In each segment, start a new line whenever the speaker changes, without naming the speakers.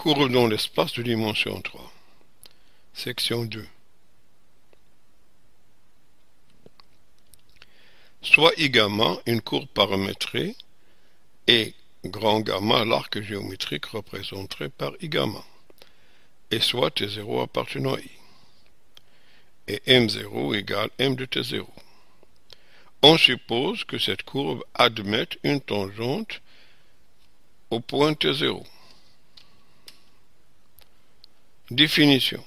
Courbe dans l'espace de dimension 3. Section 2. Soit I gamma, une courbe paramétrée, et grand gamma, l'arc géométrique représenté par I gamma, et soit T0 appartenant à I, et M0 égale M de T0. On suppose que cette courbe admette une tangente au point T0. Définition.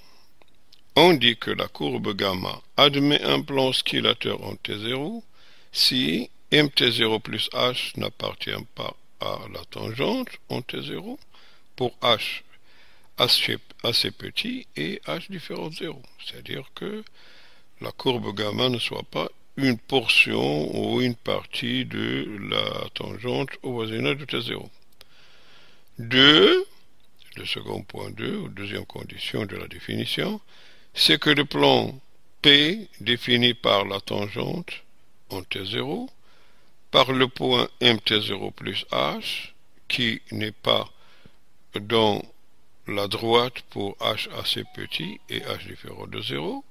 On dit que la courbe gamma admet un plan oscillateur en T0 si MT0 plus H n'appartient pas à la tangente en T0 pour H assez petit et H différent de 0. C'est-à-dire que la courbe gamma ne soit pas une portion ou une partie de la tangente au voisinage de T0. 2. Le second point 2, ou deuxième condition de la définition, c'est que le plan P défini par la tangente en T0 par le point MT0 plus H, qui n'est pas dans la droite pour H assez petit et H différent de 0,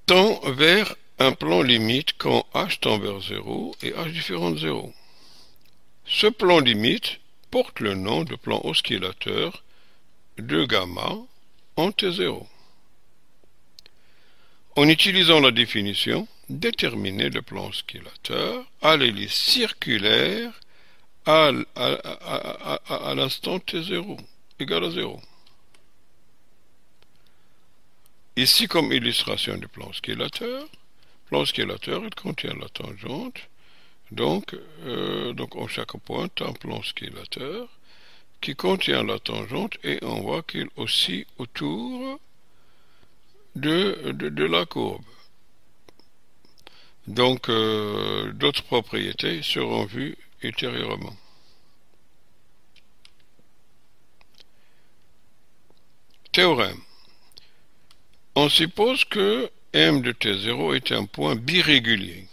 tend vers un plan limite quand H tend vers 0 et H différent de 0. Ce plan limite porte le nom de plan oscillateur de gamma en T0. En utilisant la définition, déterminer le plan oscillateur à l'hélice circulaire à l'instant T0 égale à 0. Ici, comme illustration du plan oscillateur, il contient la tangente. Donc en chaque point, un plan oscillateur qui contient la tangente et on voit qu'il oscille autour de la courbe. Donc, d'autres propriétés seront vues ultérieurement. Théorème. On suppose que M de T0 est un point birégulier,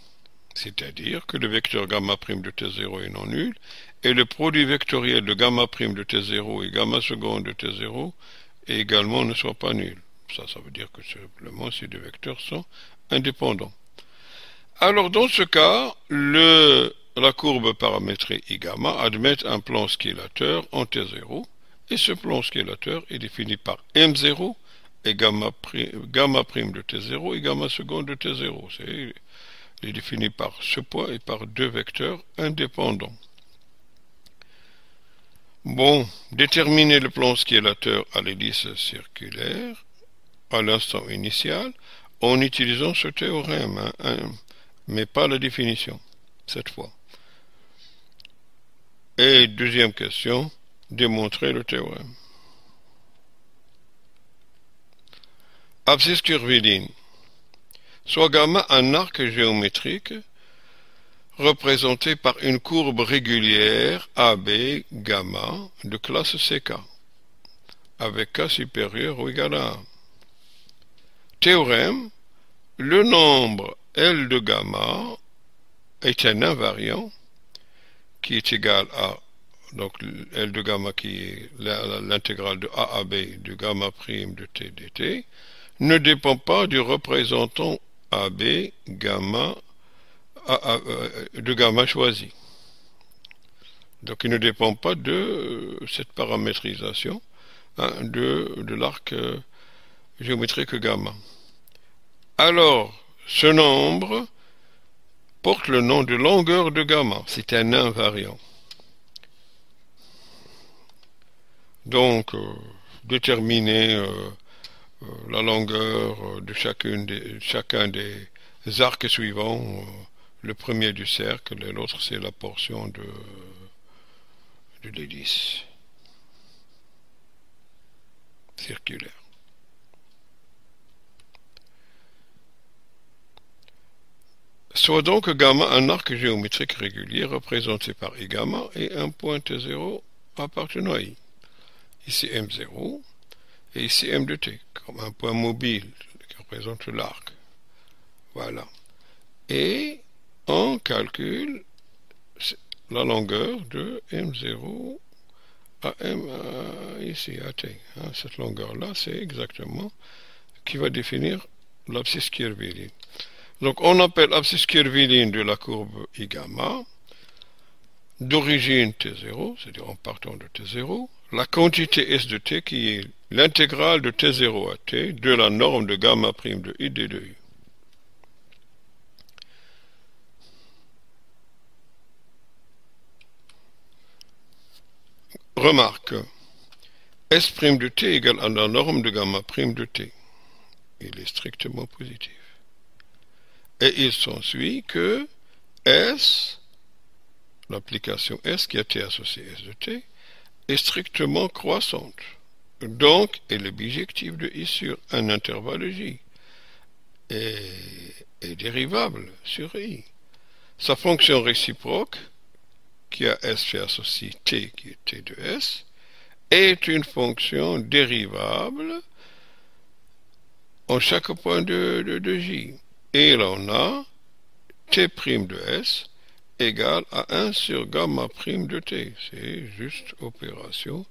c'est-à-dire que le vecteur gamma' de T0 est non nul, et le produit vectoriel de gamma' de T0 et gamma seconde de T0 également ne soit pas nul. Ça veut dire que simplement ces deux vecteurs sont indépendants. Alors dans ce cas, la courbe paramétrée I gamma admet un plan oscillateur en T0, et ce plan oscillateur est défini par M0 et gamma' de T0 et gamma seconde de T0. Il est défini par ce point et par deux vecteurs indépendants. Bon, déterminer le plan oscillateur à l'hélice circulaire à l'instant initial en utilisant ce théorème, mais pas la définition, cette fois. Et deuxième question, démontrer le théorème. Abscisse curviligne. Soit gamma un arc géométrique représenté par une courbe régulière AB gamma de classe CK, avec K supérieur ou égal à 1. Théorème, le nombre L de gamma est un invariant qui est égal à, donc L de gamma qui est l'intégrale de A à B de gamma prime de T dt, ne dépend pas du représentant AB gamma de gamma choisi. Donc il ne dépend pas de cette paramétrisation de l'arc géométrique gamma. Alors, ce nombre porte le nom de longueur de gamma. C'est un invariant. Donc, déterminer la longueur de chacun des arcs suivants. Le premier du cercle et l'autre c'est la portion de l'hélice circulaire. Soit donc gamma un arc géométrique régulier représenté par I gamma et un point T0 appartenant à I. Ici M0 et ici M de T, comme un point mobile qui représente l'arc. Voilà. Et on calcule la longueur de M0 AM ici, à T. Hein, cette longueur-là, c'est exactement qui va définir l'abscisse curviline. Donc on appelle abscisse curviline de la courbe I gamma d'origine T0, c'est-à-dire en partant de T0, la quantité S de T qui est l'intégrale de T0 à T de la norme de gamma prime de I d de U. Remarque, S' de T égale à la norme de gamma prime de T. Il est strictement positif. Et il s'ensuit que S, l'application S qui a T associé S de T, est strictement croissante. Donc, elle est bijective de I sur un intervalle J et est dérivable sur I. Sa fonction réciproque, qui a S fait associé T, qui est T de S, est une fonction dérivable en chaque point de J. Et là, on a T' de S égale à 1 sur gamma prime de T. C'est juste opération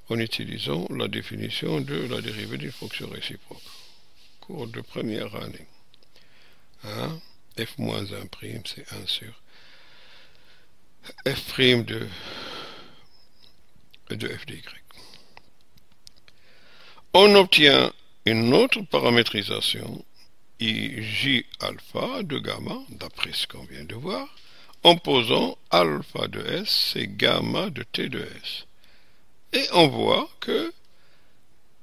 en utilisant la définition de la dérivée d'une fonction réciproque. Cours de première année. Hein? F-1', c'est 1 sur F' de f de y. On obtient une autre paramétrisation IJ alpha de gamma, d'après ce qu'on vient de voir, en posant alpha de S, c'est gamma de T de S. Et on voit que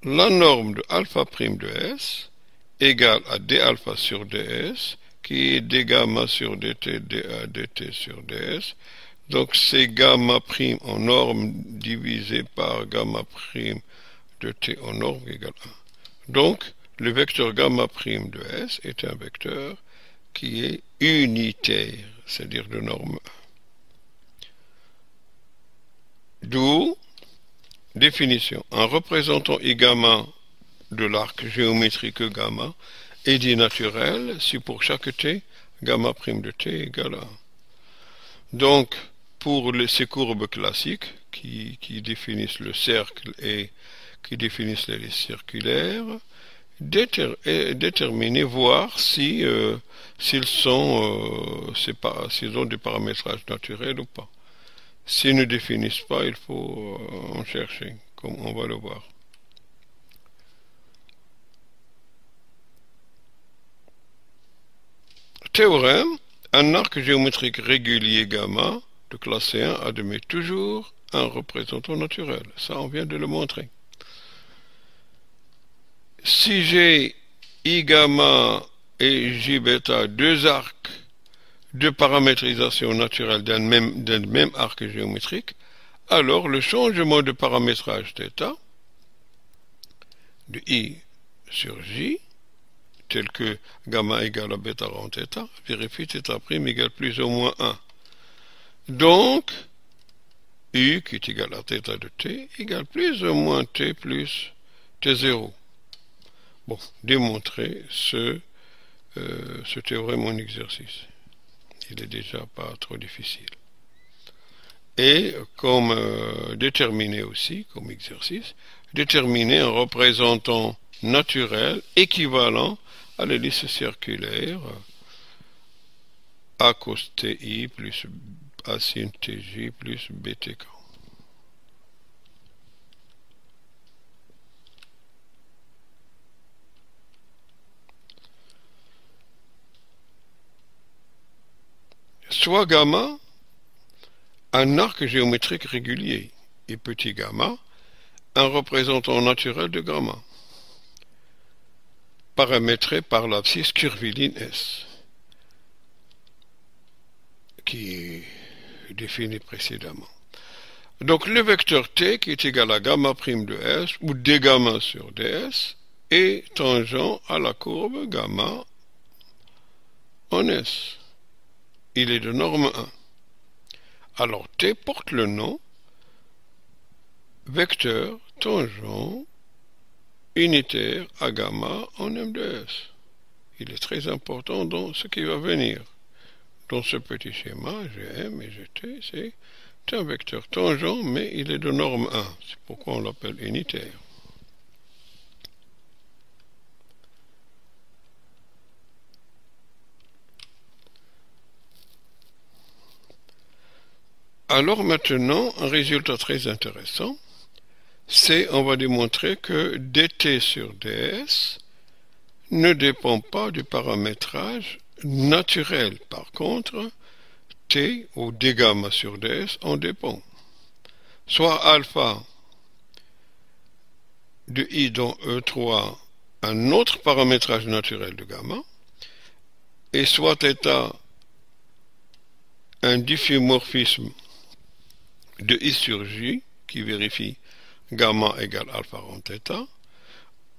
la norme de alpha prime de S égale à d alpha sur ds, qui est d gamma sur dt, dA dt sur ds. Donc c'est gamma prime en norme divisé par gamma prime de t en norme égale 1. Donc le vecteur gamma prime de S est un vecteur qui est unitaire, c'est-à-dire de norme 1. D'où définition. En représentant I gamma de l'arc géométrique gamma est dit naturel si pour chaque t, gamma prime de t égale 1. Donc, pour ces courbes classiques qui définissent le cercle et qui définissent les listes circulaires, déterminer, voir si s'ils ont des paramétrages naturels ou pas. S'ils ne définissent pas, il faut en chercher, comme on va le voir. Théorème, un arc géométrique régulier gamma de classe C1 admet toujours un représentant naturel. Ça, on vient de le montrer. Si j'ai I gamma et J bêta, deux arcs de paramétrisation naturelle d'un même arc géométrique, alors le changement de paramétrage θ de I sur J, tel que gamma égale à bêta rond θ, vérifie θ' égale plus ou moins 1. Donc, U qui est égal à θ de t égale plus ou moins t plus t0. Bon, démontrer ce théorème en exercice. Il est déjà pas trop difficile. Et comme déterminer aussi, comme exercice, déterminer un représentant naturel équivalent à l'hélice circulaire A cos TI plus A sin TJ plus BTK. Soit gamma, un arc géométrique régulier, et petit gamma, un représentant naturel de gamma, paramétré par l'abscisse curviline S, qui est définie précédemment. Donc le vecteur T qui est égal à gamma prime de S, ou d gamma sur ds, est tangent à la courbe gamma en S. Il est de norme 1. Alors T porte le nom vecteur tangent unitaire à gamma en M de S. Il est très important dans ce qui va venir. Dans ce petit schéma, GM et GT, c'est C'est un vecteur tangent, mais il est de norme 1. C'est pourquoi on l'appelle unitaire. Alors maintenant, un résultat très intéressant, c'est on va démontrer que dt sur ds ne dépend pas du paramétrage naturel. Par contre, t ou d gamma sur ds en dépend. Soit alpha de i dans E3 un autre paramétrage naturel de gamma, et soit θ un difféomorphisme de i sur j qui vérifie gamma égale alpha rond θ.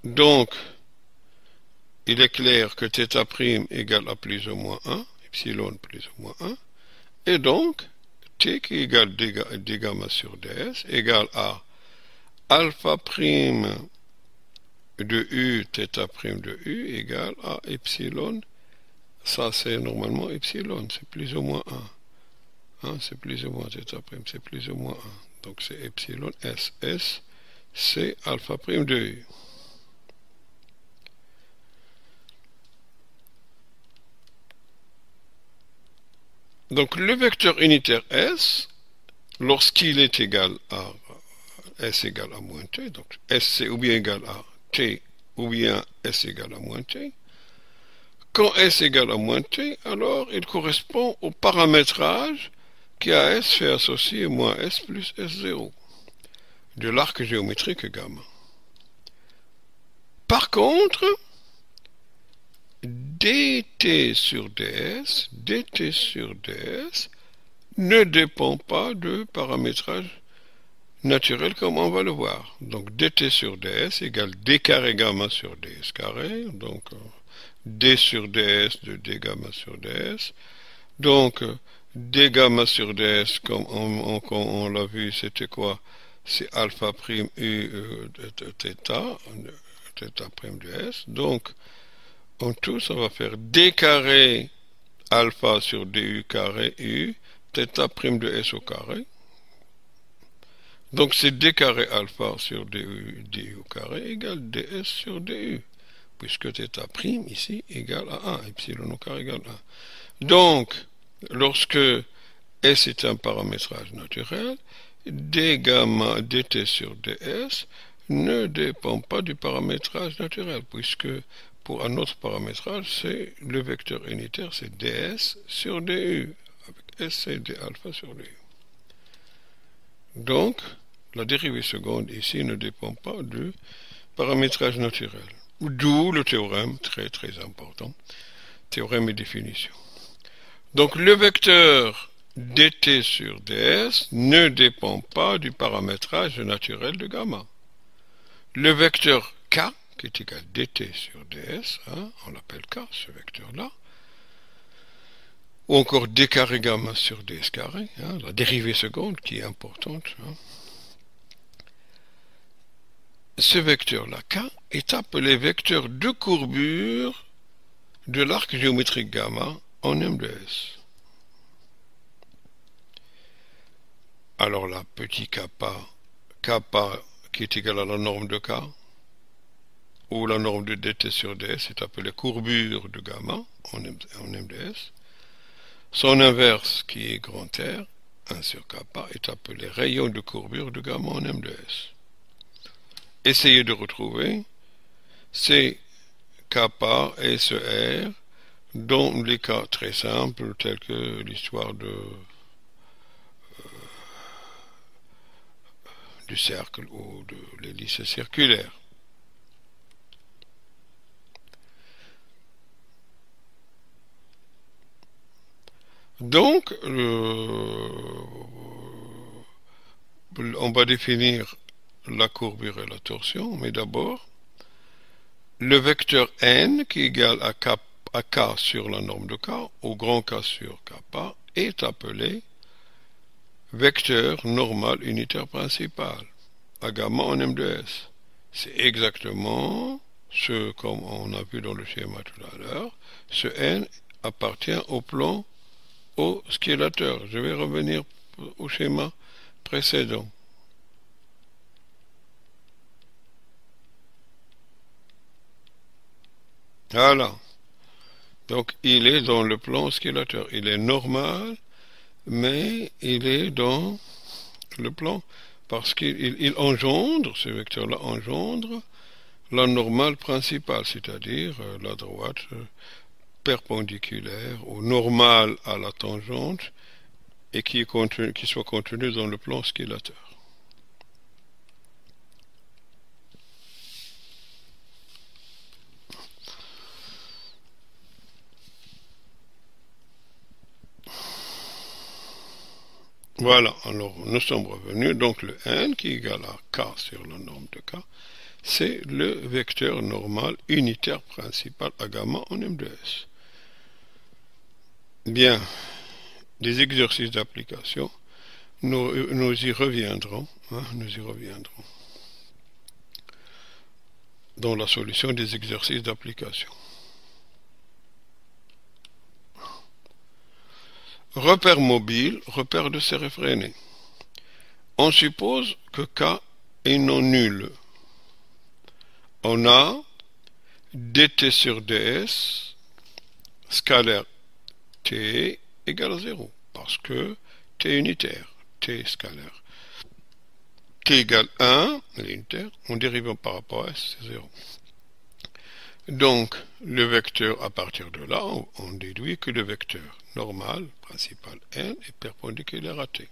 Donc, il est clair que θ' égale à plus ou moins 1, epsilon plus ou moins 1, et donc, t qui égale d gamma sur ds égale à alpha prime de u, θ' de u égale à epsilon. Ça, c'est normalement epsilon, c'est plus ou moins 1. Hein, c'est plus ou moins θ', c'est plus ou moins 1. Donc, c'est epsilon s. S, c'est alpha prime de u. Donc, le vecteur unitaire S, lorsqu'il est égal à S égale à moins T, donc S c'est ou bien égal à T, ou bien S égale à moins T, quand S égale à moins T, alors il correspond au paramétrage qui à S fait associer moins S plus S0 de l'arc géométrique gamma. Par contre, dt sur ds ne dépend pas de paramétrage naturel comme on va le voir. Donc dt sur ds égale d carré gamma sur ds carré, donc d sur ds de d gamma sur ds. Donc d gamma sur ds, comme on l'a vu, c'était quoi? C'est alpha prime u θ prime de s. Donc en tout, ça va faire d carré alpha sur du carré u, θ prime de s au carré. Donc c'est d carré alpha sur du carré égale ds sur du, puisque θ prime ici égale à 1, epsilon au carré égale à 1. Donc, lorsque s est un paramétrage naturel, d gamma dt sur ds ne dépend pas du paramétrage naturel, puisque pour un autre paramétrage, c'est le vecteur unitaire, c'est ds sur du, avec s c'est d alpha sur du. Donc, la dérivée seconde ici ne dépend pas du paramétrage naturel. D'où le théorème, très très important, théorème et définition. Donc, le vecteur dt sur ds ne dépend pas du paramétrage naturel de gamma. Le vecteur k, qui est égal à dt sur ds, hein, on l'appelle k, ce vecteur-là, ou encore d carré gamma sur ds carré, hein, la dérivée seconde qui est importante. Hein. Ce vecteur-là, k, est appelé vecteur de courbure de l'arc géométrique gamma en M de S. Alors là, petit kappa qui est égal à la norme de k, ou la norme de dt sur ds est appelée courbure de gamma en M de S. Son inverse, qui est grand R, 1 sur kappa, est appelé rayon de courbure de gamma en M de S. Essayez de retrouver ces kappa et ce R dans les cas très simples tels que l'histoire du cercle ou de l'hélice circulaire. Donc, on va définir la courbure et la torsion, mais d'abord, le vecteur n qui est égal à k sur la norme de k, au grand K sur kappa, est appelé vecteur normal unitaire principal, à gamma en M de S. C'est exactement ce comme on a vu dans le schéma tout à l'heure. Ce n appartient au plan oscillateur. Je vais revenir au schéma précédent. Voilà. Donc, il est dans le plan oscillateur. Il est normal, mais il est dans le plan parce qu'il engendre, ce vecteur-là engendre la normale principale, c'est-à-dire la droite perpendiculaire ou normale à la tangente et qui soit contenue dans le plan oscillateur. Voilà, alors nous sommes revenus, donc le n qui est égal à k sur la norme de k, c'est le vecteur normal unitaire principal à gamma en M2S. Bien, des exercices d'application, nous y reviendrons, nous y reviendrons dans la solution des exercices d'application. Repère mobile, repère de série freinée. On suppose que K est non nul. On a dt sur ds scalaire t égale à 0, parce que t unitaire, t scalaire. T égale 1, l'unitaire, en dérivant par rapport à s, c'est 0. Donc, le vecteur, à partir de là, on déduit que le vecteur normal, principal n, est perpendiculaire à t.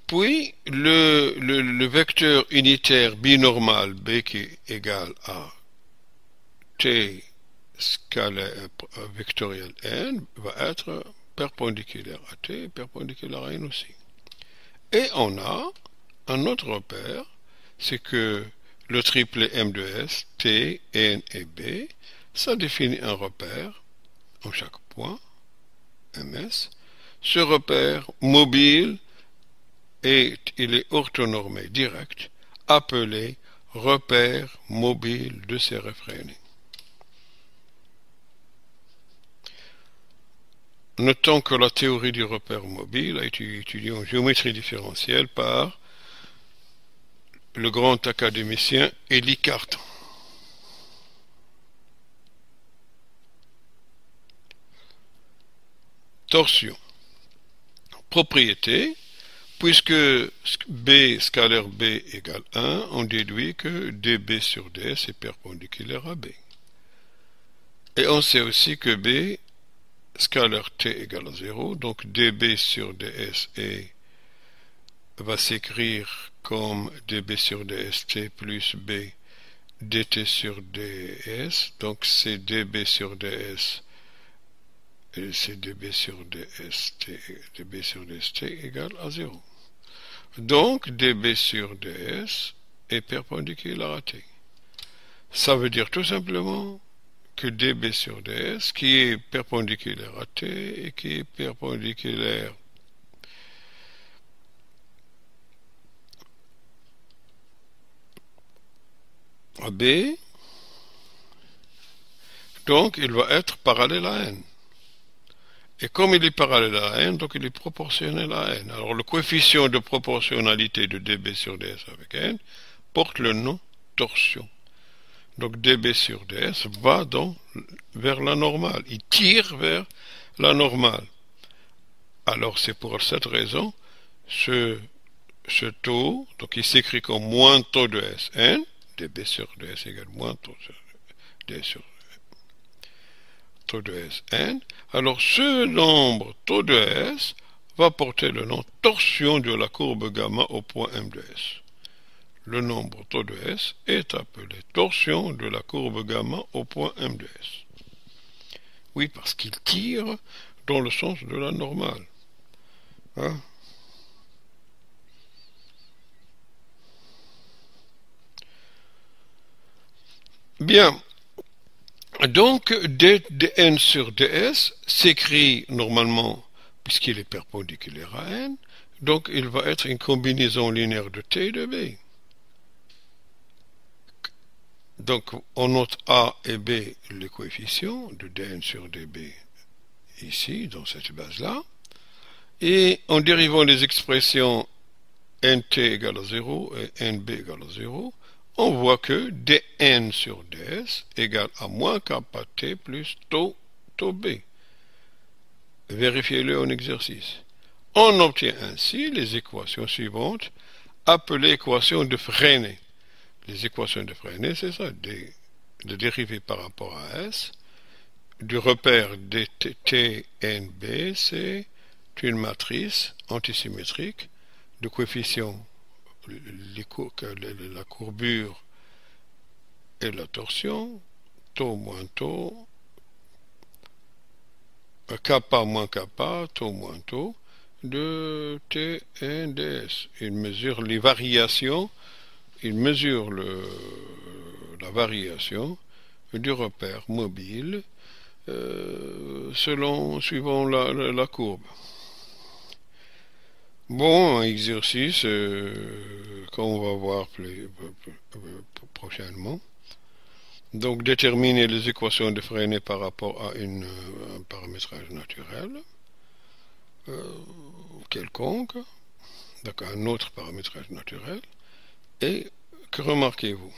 Puis, le vecteur unitaire binormal b qui est égal à t scalaire vectoriel n va être perpendiculaire à t et perpendiculaire à n aussi. Et on a un autre repère, c'est que le triplet M de S, T, N et B, ça définit un repère en chaque point, MS. Ce repère mobile, il est orthonormé direct, appelé repère mobile de série freinée. Notons que la théorie du repère mobile a été étudiée en géométrie différentielle par le grand académicien Élie Cartan. Torsion. Propriété. Puisque B scalaire B égale 1, on déduit que dB sur ds est perpendiculaire à B. Et on sait aussi que B scalaire t égale à 0, donc dB sur ds va s'écrire comme dB sur dst plus b dt sur ds, donc c'est dB sur ds et c'est dB sur dst égale à 0. Donc dB sur ds est perpendiculaire à t. Ça veut dire tout simplement que dB sur ds, qui est perpendiculaire à t et qui est perpendiculaire à B, donc il va être parallèle à n. Et comme il est parallèle à n, donc il est proportionnel à n. Alors le coefficient de proportionnalité de dB sur ds avec n porte le nom torsion. Donc dB sur ds va vers la normale. Il tire vers la normale. Alors c'est pour cette raison, ce taux, donc il s'écrit comme moins taux de Sn, dB sur ds égale moins taux sur d sur taux de Sn. Alors ce nombre taux de S va porter le nom torsion de la courbe gamma au point M de S. Le nombre taux de S est appelé torsion de la courbe gamma au point M de S. Oui, parce qu'il tire dans le sens de la normale. Hein? Bien. Donc, dn sur ds s'écrit normalement, puisqu'il est perpendiculaire à n, donc il va être une combinaison linéaire de t et de b. Donc, on note a et b les coefficients de dn sur db ici, dans cette base-là, Et en dérivant les expressions nt égale à 0 et nb égale à 0, on voit que dn sur ds égale à moins kappa t plus tau b. Vérifiez-le en exercice. On obtient ainsi les équations suivantes, appelées équations de Freinet. Les équations de Freinet, c'est ça, des dérivées par rapport à S, du repère dtnb, c'est une matrice antisymétrique de coefficients, la courbure et la torsion, tau moins tau, kappa moins kappa, tau moins tau, de TNDS. Il mesure les variations, il mesure la variation du repère mobile suivant la courbe. Bon, exercice qu'on va voir prochainement. Donc, déterminer les équations de Freinet par rapport à un paramétrage naturel quelconque, donc un autre paramétrage naturel. Et que remarquez-vous?